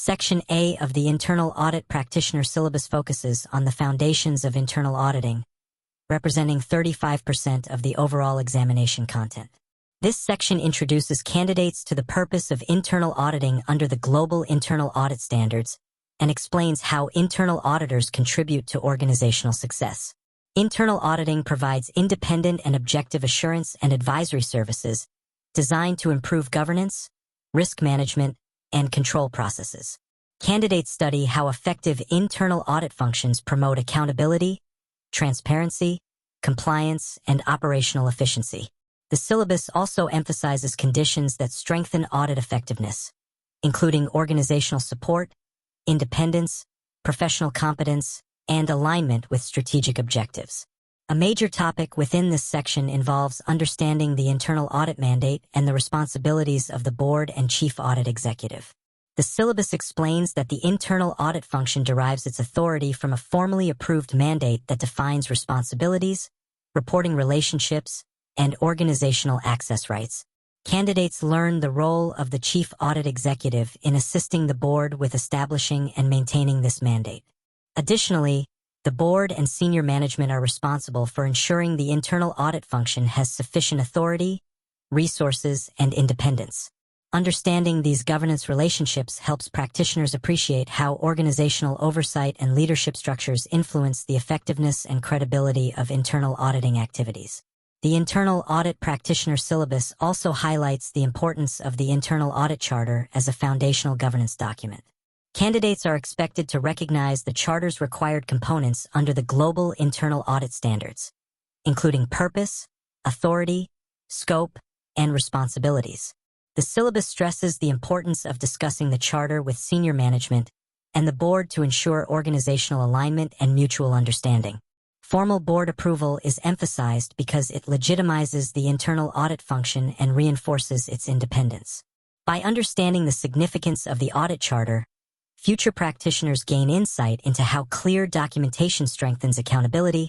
Section A of the Internal Audit Practitioner Syllabus focuses on the foundations of internal auditing, representing 35% of the overall examination content. This section introduces candidates to the purpose of internal auditing under the Global Internal Audit Standards and explains how internal auditors contribute to organizational success. Internal auditing provides independent and objective assurance and advisory services designed to improve governance, risk management, and control processes. Candidates study how effective internal audit functions promote accountability, transparency, compliance, and operational efficiency. The syllabus also emphasizes conditions that strengthen audit effectiveness, including organizational support, independence, professional competence, and alignment with strategic objectives. A major topic within this section involves understanding the internal audit mandate and the responsibilities of the board and chief audit executive. The syllabus explains that the internal audit function derives its authority from a formally approved mandate that defines responsibilities, reporting relationships, and organizational access rights. Candidates learn the role of the chief audit executive in assisting the board with establishing and maintaining this mandate. Additionally, the board and senior management are responsible for ensuring the internal audit function has sufficient authority, resources, and independence. Understanding these governance relationships helps practitioners appreciate how organizational oversight and leadership structures influence the effectiveness and credibility of internal auditing activities. The Internal Audit Practitioner Syllabus also highlights the importance of the Internal Audit Charter as a foundational governance document. Candidates are expected to recognize the Charter's required components under the Global Internal Audit Standards, including purpose, authority, scope, and responsibilities. The syllabus stresses the importance of discussing the Charter with senior management and the board to ensure organizational alignment and mutual understanding. Formal board approval is emphasized because it legitimizes the internal audit function and reinforces its independence. By understanding the significance of the audit charter, future practitioners gain insight into how clear documentation strengthens accountability,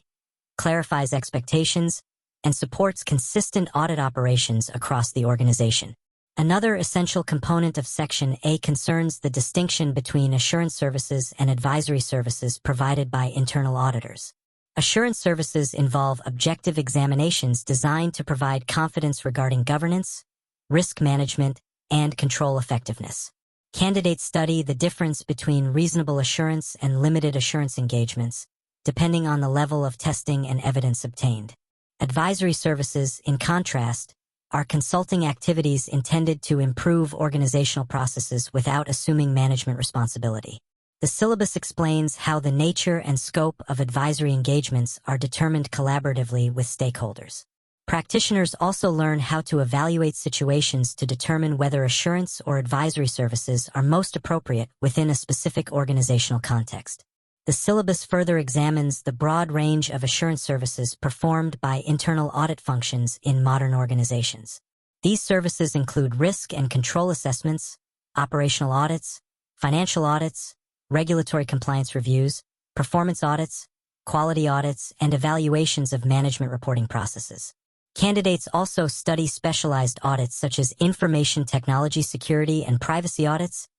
clarifies expectations, and supports consistent audit operations across the organization. Another essential component of Section A concerns the distinction between assurance services and advisory services provided by internal auditors. Assurance services involve objective examinations designed to provide confidence regarding governance, risk management, and control effectiveness. Candidates study the difference between reasonable assurance and limited assurance engagements, depending on the level of testing and evidence obtained. Advisory services, in contrast, are consulting activities intended to improve organizational processes without assuming management responsibility. The syllabus explains how the nature and scope of advisory engagements are determined collaboratively with stakeholders. Practitioners also learn how to evaluate situations to determine whether assurance or advisory services are most appropriate within a specific organizational context. The syllabus further examines the broad range of assurance services performed by internal audit functions in modern organizations. These services include risk and control assessments, operational audits, financial audits, regulatory compliance reviews, performance audits, quality audits, and evaluations of management reporting processes. Candidates also study specialized audits such as information technology security and privacy audits,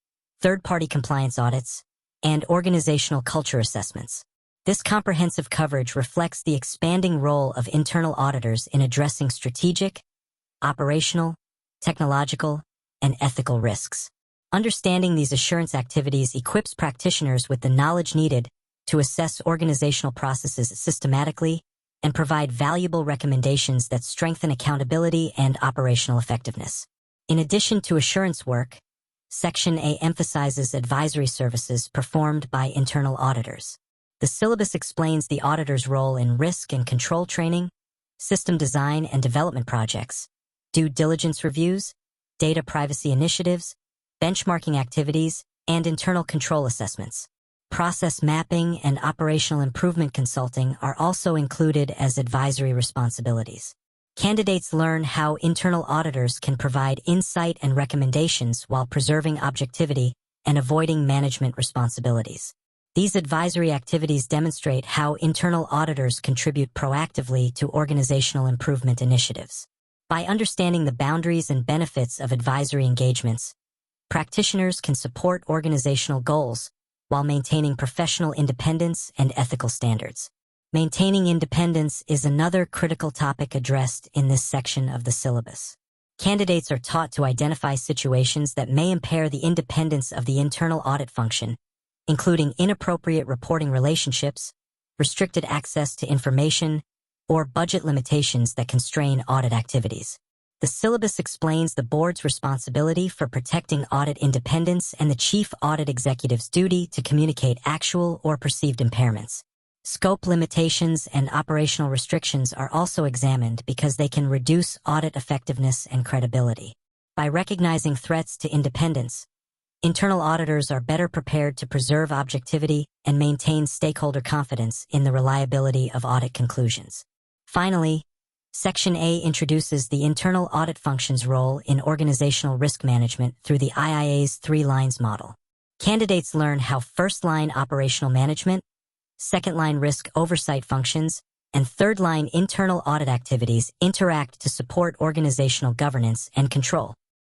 third-party compliance audits, and organizational culture assessments. This comprehensive coverage reflects the expanding role of internal auditors in addressing strategic, operational, technological, and ethical risks. Understanding these assurance activities equips practitioners with the knowledge needed to assess organizational processes systematically and provide valuable recommendations that strengthen accountability and operational effectiveness. In addition to assurance work, Section A emphasizes advisory services performed by internal auditors. The syllabus explains the auditor's role in risk and control training, system design and development projects, due diligence reviews, data privacy initiatives, benchmarking activities, and internal control assessments. Process mapping and operational improvement consulting are also included as advisory responsibilities. Candidates learn how internal auditors can provide insight and recommendations while preserving objectivity and avoiding management responsibilities. These advisory activities demonstrate how internal auditors contribute proactively to organizational improvement initiatives. By understanding the boundaries and benefits of advisory engagements, practitioners can support organizational goals while maintaining professional independence and ethical standards. Maintaining independence is another critical topic addressed in this section of the syllabus. Candidates are taught to identify situations that may impair the independence of the internal audit function, including inappropriate reporting relationships, restricted access to information, or budget limitations that constrain audit activities. The syllabus explains the board's responsibility for protecting audit independence and the chief audit executive's duty to communicate actual or perceived impairments. Scope limitations and operational restrictions are also examined because they can reduce audit effectiveness and credibility. By recognizing threats to independence, internal auditors are better prepared to preserve objectivity and maintain stakeholder confidence in the reliability of audit conclusions. Finally, Section A introduces the internal audit function's role in organizational risk management through the IIA's 3 lines model. Candidates learn how first-line operational management, second-line risk oversight functions, and third-line internal audit activities interact to support organizational governance and control.